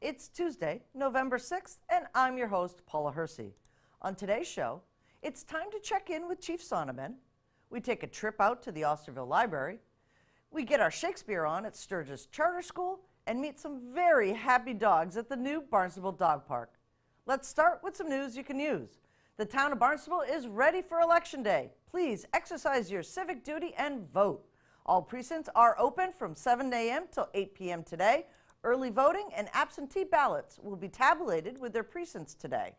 It's Tuesday, November 6th, and I'm your host, Paula Hersey. On today's show, it's time to check in with Chief Sonneman. We take a trip out to the Osterville Library. We get our Shakespeare on at Sturgis Charter School and meet some very happy dogs at the new Barnstable Dog Park. Let's start with some news you can use. The town of Barnstable is ready for Election Day. Please exercise your civic duty and vote. All precincts are open from 7 a.m. till 8 p.m. today. Early voting and absentee ballots will be tabulated with their precincts today.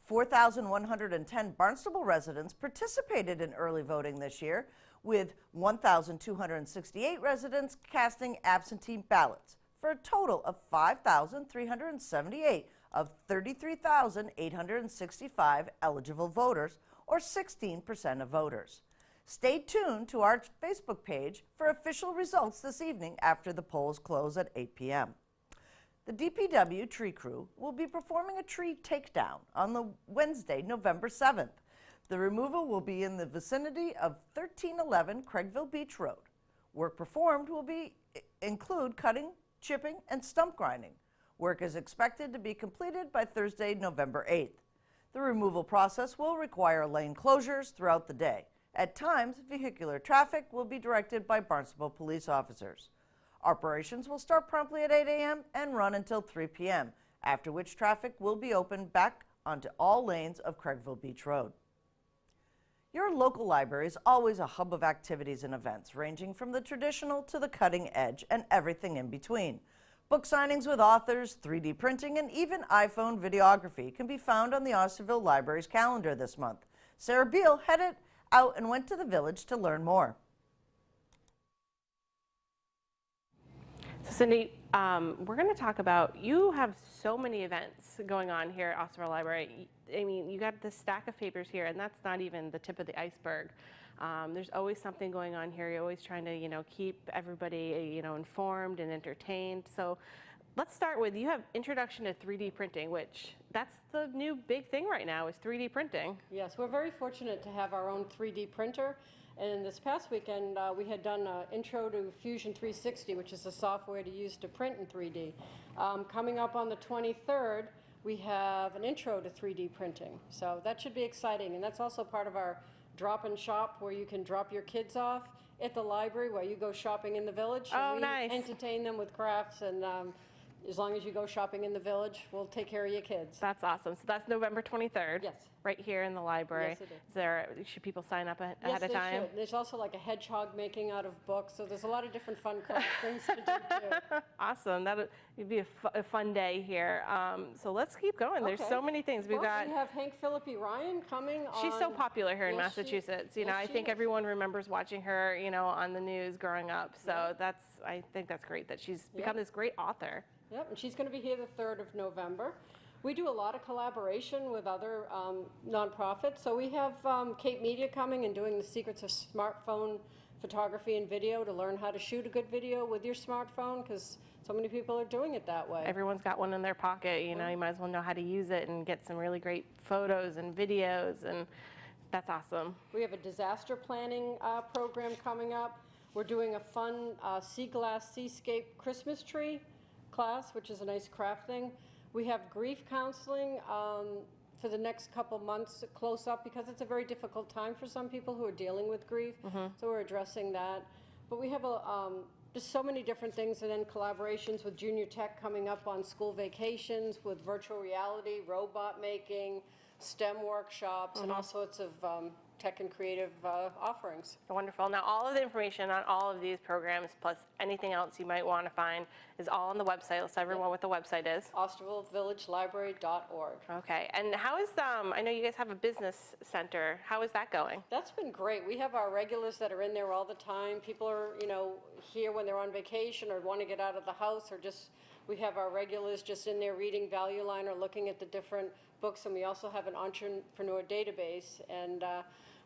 4,110 Barnstable residents participated in early voting this year, with 1,268 residents casting absentee ballots, for a total of 5,378 of 33,865 eligible voters, or 16% of voters. Stay tuned to our Facebook page for official results this evening after the polls close at 8 p.m. The DPW tree crew will be performing a tree takedown on the Wednesday, November 7th. The removal will be in the vicinity of 1311 Craigville Beach Road. Work performed will include cutting, chipping, and stump grinding. Work is expected to be completed by Thursday, November 8th. The removal process will require lane closures throughout the day. At times, vehicular traffic will be directed by Barnstable police officers. Operations will start promptly at 8 a.m. and run until 3 p.m., after which traffic will be opened back onto all lanes of Craigville Beach Road. Your local library is always a hub of activities and events, ranging from the traditional to the cutting edge and everything in between. Book signings with authors, 3D printing, and even iPhone videography can be found on the Osterville Library's calendar this month. Sarah Beal headed out and went to the village to learn more. So Cindy, we're going to talk about, you have so many events going on here at Osterville Library. I mean, you got this stack of papers here, and that's not even the tip of the iceberg. There's always something going on here. You're always trying to, keep everybody, informed and entertained. So let's start with, you have Introduction to 3D Printing, which that's the new big thing right now, is 3D printing. Yes, we're very fortunate to have our own 3D printer. And this past weekend, we had done an Intro to Fusion 360, which is the software to use to print in 3D. Coming up on the 23rd, we have an Intro to 3D printing. So that should be exciting. And that's also part of our drop and shop, where you can drop your kids off at the library while you go shopping in the village. Oh, and we nice. entertain them with crafts, and as long as you go shopping in the village, we'll take care of your kids. That's awesome. So that's November 23rd. Yes. Right here in the library. Yes, it is. Should people sign up ahead Yes, of time? Yes, they should. There's also like a hedgehog making out of books, so there's a lot of different fun craft things to do too. Awesome. It'd be a fun day here. So let's keep going. There's so many things. We have Hank Philippi Ryan coming on. She's so popular here in Yes, Massachusetts. yes, I think everyone remembers watching her, on the news growing up. So I think that's great that she's become this great author. Yep, and she's going to be here the 3rd of November. We do a lot of collaboration with other nonprofits. So we have Cape Media coming and doing the secrets of smartphone photography and video to learn how to shoot a good video with your smartphone, because so many people are doing it that way. Everyone's got one in their pocket. You might as well know how to use it and get some really great photos and videos, and that's awesome. We have a disaster planning program coming up. We're doing a fun sea glass seascape Christmas tree class, which is a nice craft thing. We have grief counseling for the next couple months close up, because it's a very difficult time for some people who are dealing with grief. So we're addressing that. But we have just so many different things, and then collaborations with Junior Tech coming up on school vacations, with virtual reality, robot making, STEM workshops, and all sorts of tech and creative offerings. Wonderful. Now, all of the information on all of these programs, plus anything else you might want to find, is all on the website. Let's tell everyone what the website is. OstervilleVillageLibrary.org. Okay. And how is, I know you guys have a business center. How is that going? That's been great. We have our regulars that are in there all the time. People are, here when they're on vacation or want to get out of the house, or just, we have our regulars just in there reading Value Line or looking at the different books. And we also have an entrepreneur database. And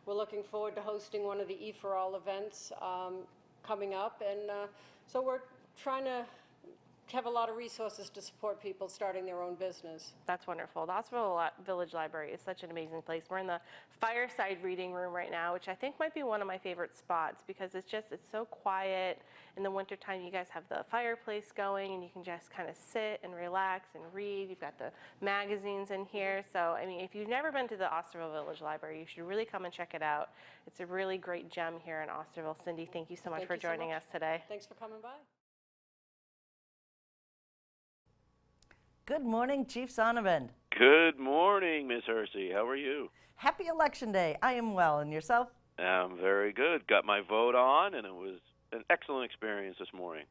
we're looking forward to hosting one of the E4All events coming up. And so we're trying to have a lot of resources to support people starting their own business. That's wonderful. The Osterville Village Library is such an amazing place. We're in the fireside reading room right now, which I think might be one of my favorite spots because it's so quiet. In the wintertime, you guys have the fireplace going and you can just kind of sit and relax and read. You've got the magazines in here. So, I mean, if you've never been to the Osterville Village Library, you should really come and check it out. It's a really great gem here in Osterville. Cindy, thank you so much for joining us today. Thanks for coming by. Good morning, Chief Sonnabend. Good morning, Miss Hersey. How are you? Happy Election Day. I am well, and yourself? I'm very good. Got my vote on, and it was an excellent experience this morning.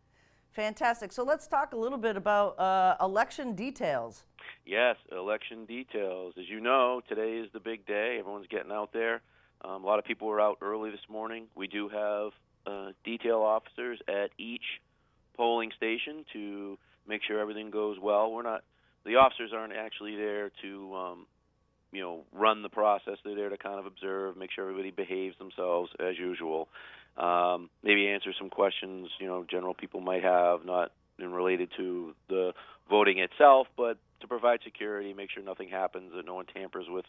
Fantastic. So let's talk a little bit about election details. Yes, election details. As you know, today is the big day. Everyone's getting out there. A lot of people were out early this morning. We do have detail officers at each polling station to make sure everything goes well. The officers aren't actually there to, run the process. They're there to kind of observe, make sure everybody behaves themselves as usual. Maybe answer some questions, general people might have, not related to the voting itself, but to provide security, make sure nothing happens, that no one tampers with,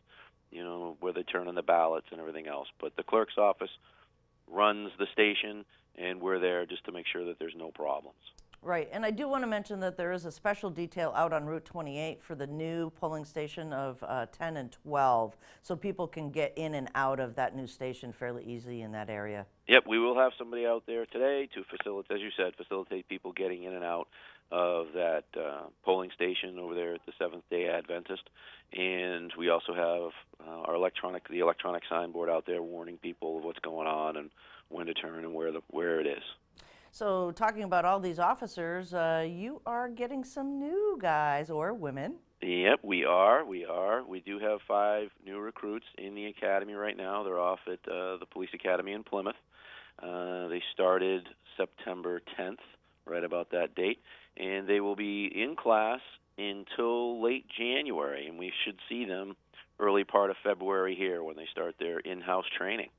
where they turn in the ballots and everything else. But the clerk's office runs the station, and we're there just to make sure that there's no problems. Right, and I do want to mention that there is a special detail out on Route 28 for the new polling station of 10 and 12, so people can get in and out of that new station fairly easily in that area. Yep, we will have somebody out there today to facilitate, as you said, facilitate people getting in and out of that polling station over there at the Seventh-day Adventist. And we also have the electronic signboard out there warning people of what's going on and when to turn and where it is. So talking about all these officers, you are getting some new guys or women. Yep, we are. We do have 5 new recruits in the academy right now. They're off at the Police Academy in Plymouth. They started September 10th, right about that date, and they will be in class until late January, and we should see them early part of February here when they start their in-house training.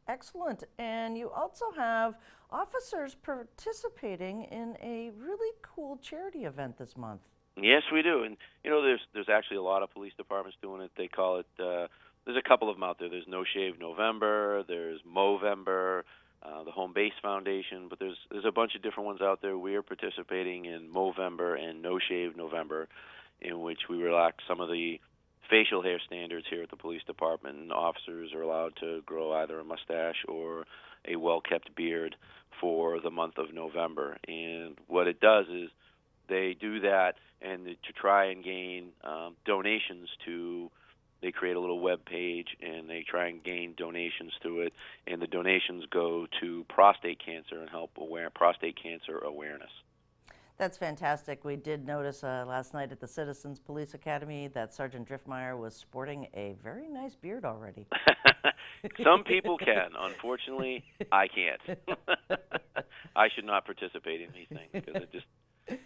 Excellent. And you also have officers participating in a really cool charity event this month. Yes, we do. And, there's actually a lot of police departments doing it. They call it, there's a couple of them out there. There's No Shave November, there's Movember, the Home Base Foundation, but there's a bunch of different ones out there. We are participating in Movember and No Shave November, in which we relax some of the facial hair standards here at the police department, and officers are allowed to grow either a mustache or a well-kept beard for the month of November. And what it does is they do that and to try and gain donations they create a little web page and they try and gain donations through it, and the donations go to prostate cancer and help prostate cancer awareness. That's fantastic. We did notice last night at the Citizens Police Academy that Sergeant Driftmeyer was sporting a very nice beard already. Some people can. Unfortunately, I can't. I should not participate in these things because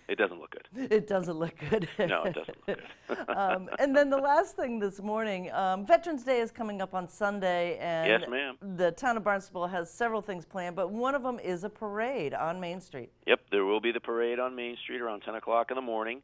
it doesn't look good. It doesn't look good. No, it doesn't look good. And then the last thing this morning, Veterans Day is coming up on Sunday, and yes, ma'am. The town of Barnstable has several things planned, but one of them is a parade on Main Street. Yep, there will be the parade on Main Street around 10 o'clock in the morning.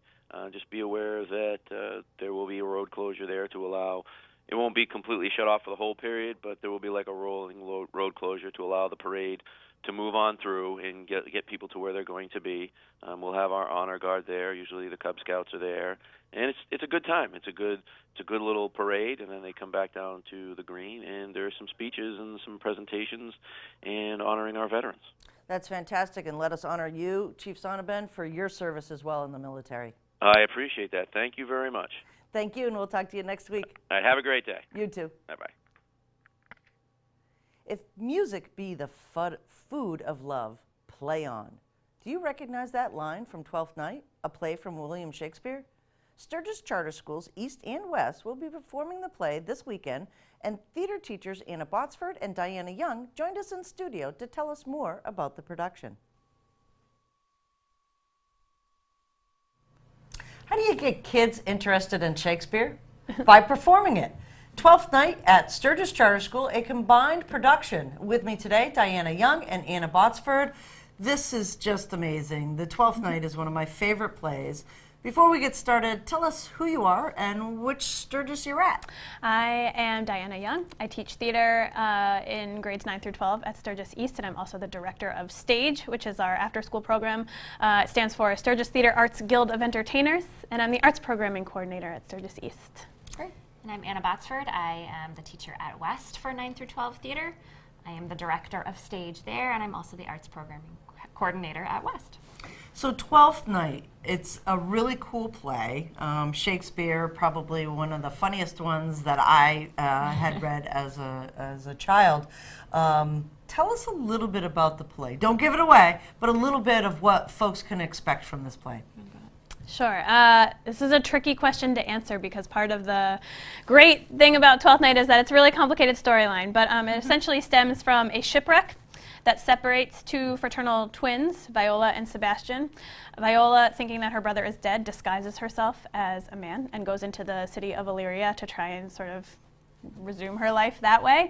Just be aware that there will be a road closure there to allow. It won't be completely shut off for the whole period, but there will be like a rolling road closure to allow the parade to move on through and get people to where they're going to be. We'll have our honor guard there. Usually the Cub Scouts are there, and it's a good time. It's a good little parade, and then they come back down to the green, and there's some speeches and some presentations and honoring our veterans. That's fantastic, and let us honor you, Chief Sonnabend, for your service as well in the military. I appreciate that. Thank you very much. Thank you, and we'll talk to you next week. All right, have a great day. You too. Bye-bye. If music be the food of love, play on. Do you recognize that line from Twelfth Night, a play from William Shakespeare? Sturgis Charter Schools, East and West, will be performing the play this weekend, and theater teachers Anna Botsford and Diana Young joined us in studio to tell us more about the production. How do you get kids interested in Shakespeare? By performing it. 12th Night at Sturgis Charter School, a combined production. With me today, Diana Young and Anna Botsford. This is just amazing. The 12th Night is one of my favorite plays. Before we get started, tell us who you are and which Sturgis you're at. I am Diana Young. I teach theater in grades 9 through 12 at Sturgis East, and I'm also the director of STAGE, which is our after-school program. It stands for Sturgis Theater Arts Guild of Entertainers, and I'm the arts programming coordinator at Sturgis East. Great. And I'm Anna Botsford. I am the teacher at West for 9 through 12 theater. I am the director of STAGE there, and I'm also the arts programming coordinator at West. So 12th Night, it's a really cool play. Shakespeare, probably one of the funniest ones that I had read as a child. Tell us a little bit about the play. Don't give it away, but a little bit of what folks can expect from this play. Sure. This is a tricky question to answer because part of the great thing about 12th Night is that it's a really complicated storyline, but it essentially stems from a shipwreck that separates two fraternal twins, Viola and Sebastian. Viola, thinking that her brother is dead, disguises herself as a man and goes into the city of Illyria to try and sort of resume her life that way.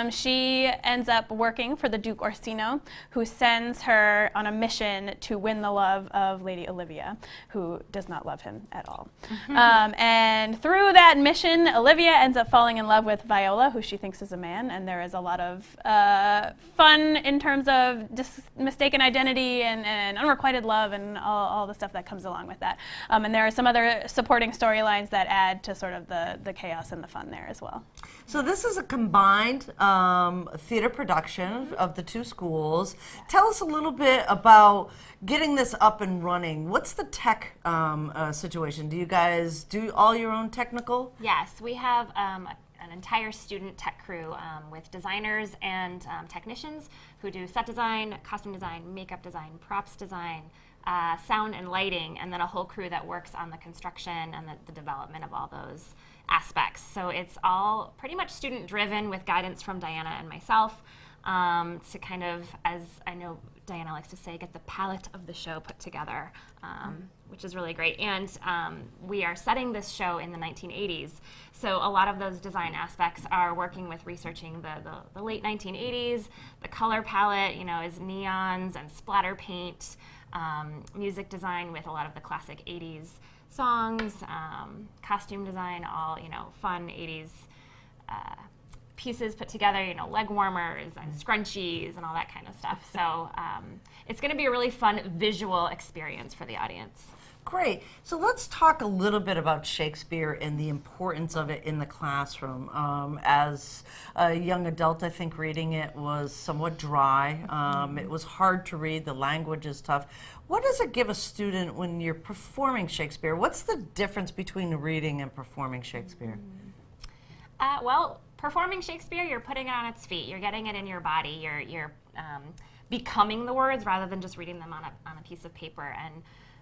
She ends up working for the Duke Orsino, who sends her on a mission to win the love of Lady Olivia, who does not love him at all. And through that mission, Olivia ends up falling in love with Viola, who she thinks is a man, and there is a lot of fun in terms of mistaken identity and unrequited love and all the stuff that comes along with that. And there are some other supporting storylines that add to sort of the chaos and the fun there as well. So this is a combined theater production of the two schools. Tell us a little bit about getting this up and running. What's the tech situation? Do you guys do all your own technical? Yes, we have an entire student tech crew with designers and technicians who do set design, costume design, makeup design, props design, sound and lighting, and then a whole crew that works on the construction and the development of all those aspects. So it's all pretty much student driven with guidance from Diana and myself to kind of, as I know Diana likes to say, get the palette of the show put together, which is really great. And we are setting this show in the 1980s. So a lot of those design aspects are working with researching the late 1980s. The color palette, is neons and splatter paint, music design with a lot of the classic 80s songs, costume design, all, fun 80s pieces put together, leg warmers and scrunchies and all that kind of stuff. So it's going to be a really fun visual experience for the audience. Great. So let's talk a little bit about Shakespeare and the importance of it in the classroom. As a young adult, I think reading it was somewhat dry. It was hard to read. The language is tough. What does it give a student when you're performing Shakespeare? What's the difference between reading and performing Shakespeare? Well, performing Shakespeare, you're putting it on its feet. You're getting it in your body. You're becoming the words rather than just reading them on a piece of paper. And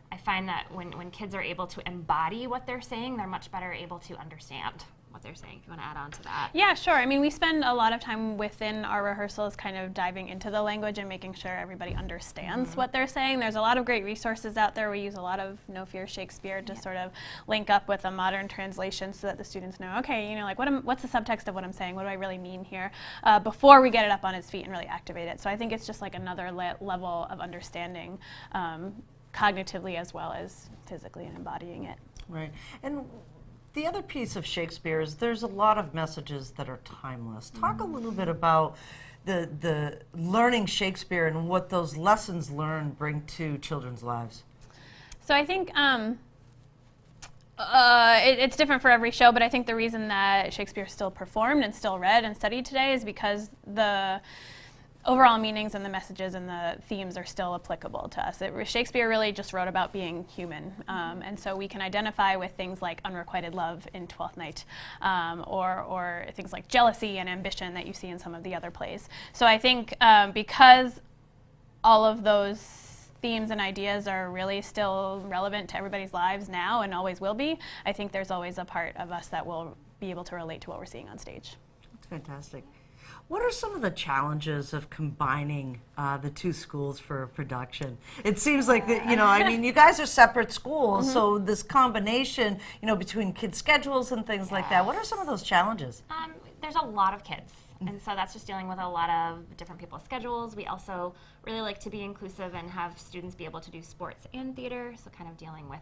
I find that when kids are able to embody what they're saying, they're much better able to understand what they're saying. If you want to add on to that. Yeah, sure. I mean, we spend a lot of time within our rehearsals kind of diving into the language and making sure everybody understands what they're saying. There's a lot of great resources out there. We use a lot of No Fear Shakespeare to sort of link up with a modern translation so that the students know, okay, like what's the subtext of what I'm saying? What do I really mean here? Before we get it up on its feet and really activate it. So I think it's just like another level of understanding cognitively as well as physically and embodying it. Right. And the other piece of Shakespeare is there's a lot of messages that are timeless. Talk a little bit about the learning Shakespeare and what those lessons learned bring to children's lives. So I think it's different for every show, but I think the reason that Shakespeare is still performed and still read and studied today is because the overall meanings and the messages and the themes are still applicable to us. Shakespeare really just wrote about being human, and so we can identify with things like unrequited love in Twelfth Night, or things like jealousy and ambition that you see in some of the other plays. So I think because all of those themes and ideas are really still relevant to everybody's lives now and always will be, I think there's always a part of us that will be able to relate to what we're seeing on stage. That's fantastic. What are some of the challenges of combining the two schools for production? It seems like that, you guys are separate schools, so this combination, between kids' schedules and things like that. What are some of those challenges? There's a lot of kids. And so that's just dealing with a lot of different people's schedules. We also really like to be inclusive and have students be able to do sports and theater, so kind of dealing with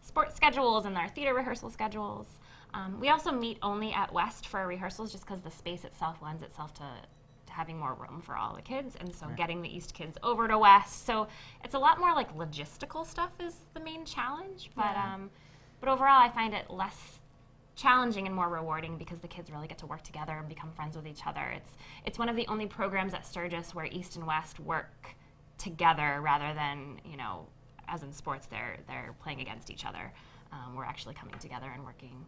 sports schedules and our theater rehearsal schedules. We also meet only at West for our rehearsals just because the space itself lends itself to having more room for all the kids, and so getting the East kids over to West. So it's a lot more like logistical stuff is the main challenge, but overall I find it less challenging and more rewarding because the kids really get to work together and become friends with each other. It's one of the only programs at Sturgis where East and West work together rather than, you know, as in sports they're playing against each other. We're actually coming together and working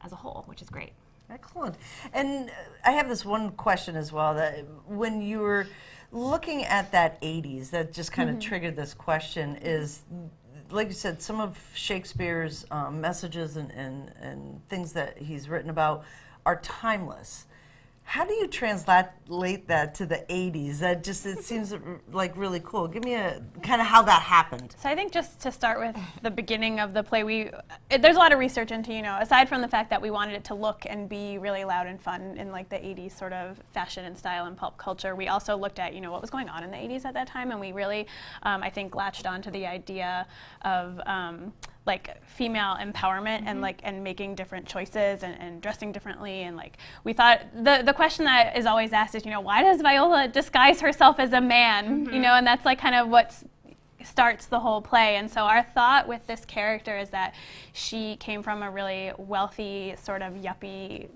as a whole, which is great. Excellent. And I have this one question as well, that when you were looking at that 80s, that just kind of triggered this question is, like you said, some of Shakespeare's messages and things that he's written about are timeless. How do you translate that to the 80s? That just, it seems like really cool. Give me a kind of how that happened. So I think just to start with the beginning of the play, there's a lot of research into, you know, aside from the fact that we wanted it to look and be really loud and fun in like the 80s sort of fashion and style and pop culture, we also looked at, you know, what was going on in the 80s at that time, and we really, I think, latched onto the idea of like female empowerment and like and making different choices and dressing differently, and like we thought the question that is always asked is, you know, why does Viola disguise herself as a man? You know, and that's like kind of what starts the whole play. And so our thought with this character is that she came from a really wealthy sort of yuppie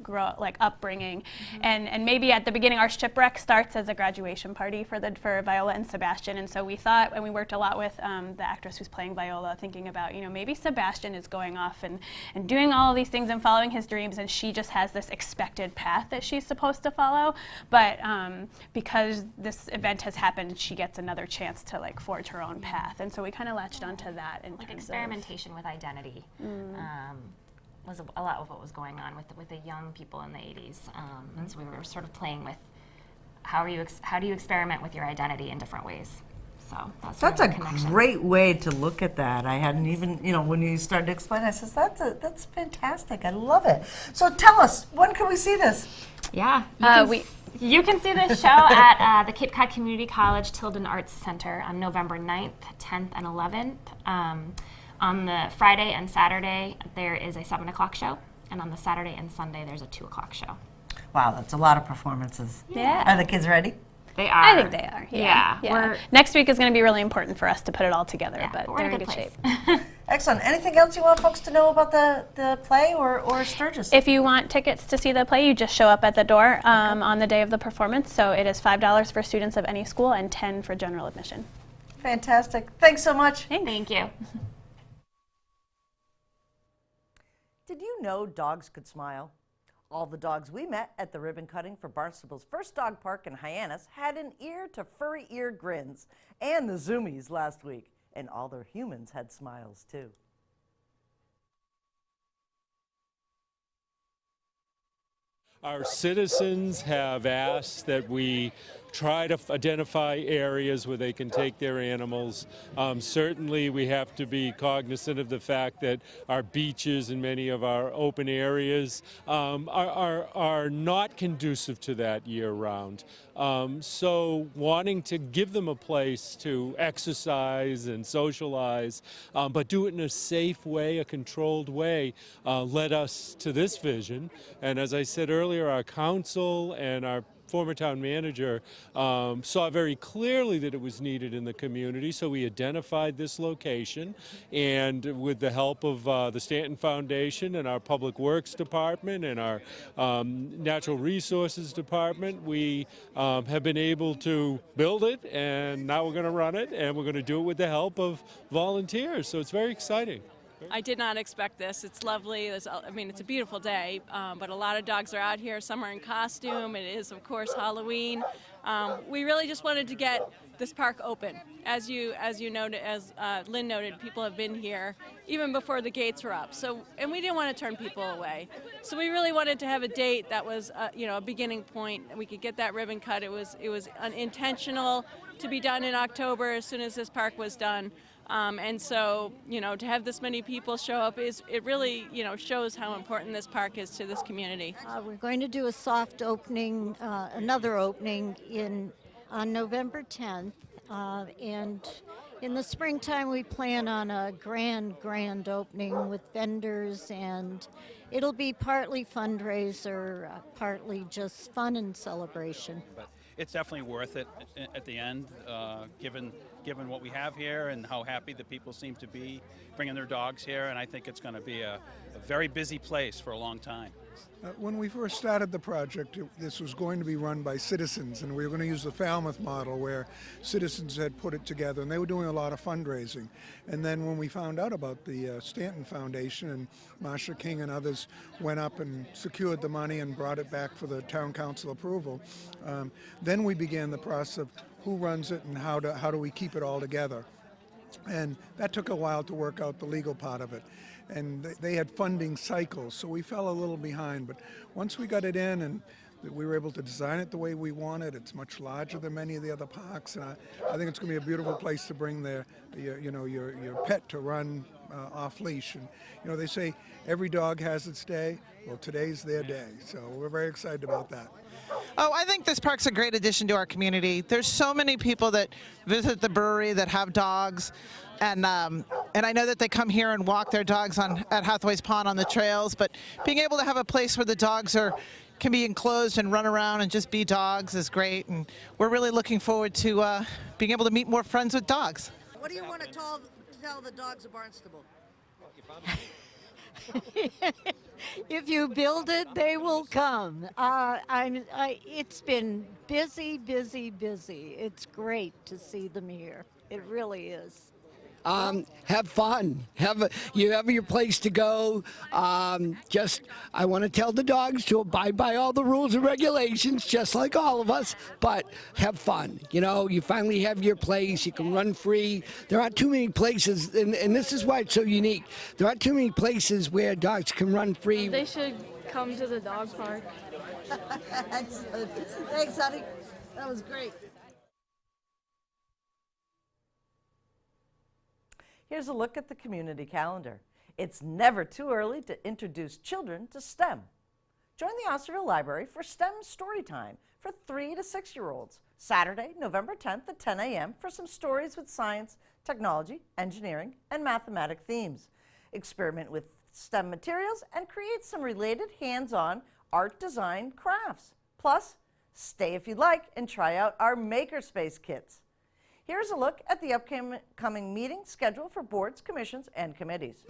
upbringing, and maybe at the beginning our shipwreck starts as a graduation party for Viola and Sebastian. And so we thought, and we worked a lot with the actress who's playing Viola, thinking about, you know, maybe Sebastian is going off and doing all of these things and following his dreams, and she just has this expected path that she's supposed to follow, but because this event has happened, she gets another chance to like forge her own path. And so we kind of latched onto that in like terms experimentation with identity. Was a lot of what was going on with the young people in the 80s, and so we were sort of playing with how do you experiment with your identity in different ways. So that's a connection. great way to look at that. I hadn't even, you know, when you started to explain, I says that's fantastic. I love it. So tell us, when can we see this? Yeah, you can see this show at the Cape Cod Community College Tilden Arts Center on November 9th, 10th, and 11th. On the Friday and Saturday, there is a 7 o'clock show, and on the Saturday and Sunday, there's a 2 o'clock show. Wow, that's a lot of performances. Yeah. Are the kids ready? They are. I think they are. Yeah. Next week is going to be really important for us to put it all together, but we're they're in a in good good place. shape. Excellent. Anything else you want folks to know about the play or Sturgis? If you want tickets to see the play, you just show up at the door on the day of the performance. So it is $5 for students of any school and $10 for general admission. Fantastic. Thanks so much. Thank you. Did you know dogs could smile? All the dogs we met at the ribbon cutting for Barnstable's first dog park in Hyannis had an ear to furry ear grins, and the Zoomies last week. And all their humans had smiles too. Our citizens have asked that we try to identify areas where they can take their animals. Certainly we have to be cognizant of the fact that our beaches and many of our open areas are not conducive to that year-round. So wanting to give them a place to exercise and socialize, but do it in a safe way, a controlled way, led us to this vision. And as I said earlier, our council and our former town manager saw very clearly that it was needed in the community, so we identified this location, and with the help of the Stanton Foundation and our Public Works Department and our Natural Resources Department, we have been able to build it, and now we're going to run it, and we're going to do it with the help of volunteers, so it's very exciting. I did not expect this. It's lovely. It's a beautiful day, but a lot of dogs are out here. Some are in costume. It is, of course, Halloween. We really just wanted to get this park open. As you noted, as Lynn noted, people have been here even before the gates were up. So, and we didn't want to turn people away. So we really wanted to have a date that was, a beginning point. We could get that ribbon cut. It was intentional to be done in October as soon as this park was done. And so, to have this many people show up it really, shows how important this park is to this community. We're going to do a soft opening, another opening on November 10th, and in the springtime we plan on a grand opening with vendors, and it'll be partly fundraiser, partly just fun and celebration. But it's definitely worth it at the end, given what we have here and how happy the people seem to be bringing their dogs here, and I think it's going to be a very busy place for a long time. When we first started the project, this was going to be run by citizens, and we were going to use the Falmouth model where citizens had put it together, and they were doing a lot of fundraising. And then when we found out about the Stanton Foundation, and Marsha King and others went up and secured the money and brought it back for the town council approval, then we began the process of who runs it and how do we keep it all together. And that took a while to work out the legal part of it. And they had funding cycles, so we fell a little behind. But once we got it in and we were able to design it the way we wanted, it's much larger than many of the other parks. And I think it's going to be a beautiful place to bring your pet to run off leash. And they say every dog has its day. Well, today's their day, so we're very excited about that. Oh, I think this park's a great addition to our community. There's so many people that visit the brewery that have dogs, and I know that they come here and walk their dogs at Hathaway's Pond on the trails, but being able to have a place where the dogs can be enclosed and run around and just be dogs is great, and we're really looking forward to being able to meet more friends with dogs. What do you want to tell the dogs of Barnstable? If you build it, they will come. It's been busy. It's great to see them here. It really is. Have fun. You have your place to go. I want to tell the dogs to abide by all the rules and regulations, just like all of us, but have fun. You finally have your place. You can run free. There aren't too many places, and this is why it's so unique. There aren't too many places where dogs can run free. They should come to the dog park. Excellent. Thanks, honey. That was great. Here's a look at the community calendar. It's never too early to introduce children to STEM. Join the Osterville Library for STEM Storytime for 3 to 6-year-olds, Saturday, November 10th at 10 a.m. for some stories with science, technology, engineering, and mathematic themes. Experiment with STEM materials and create some related hands-on art design crafts. Plus, stay if you'd like and try out our Makerspace kits. Here's a look at the upcoming meeting schedule for boards, commissions, and committees.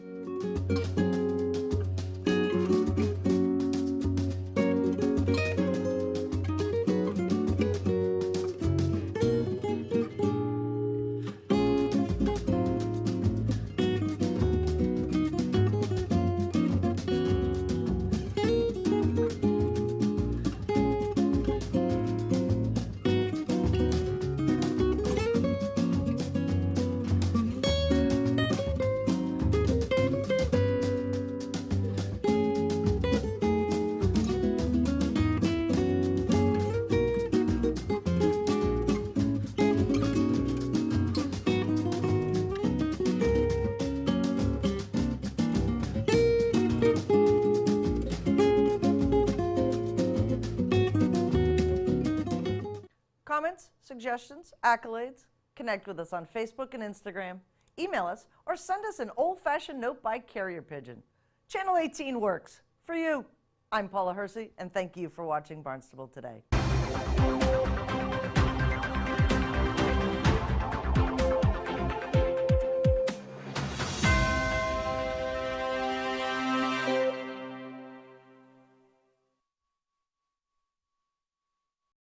Comments, suggestions, accolades? Connect with us on Facebook and Instagram. Email us or send us an old-fashioned note by carrier pigeon. Channel 18 works for you. I'm Paula Hersey, and thank you for watching Barnstable Today.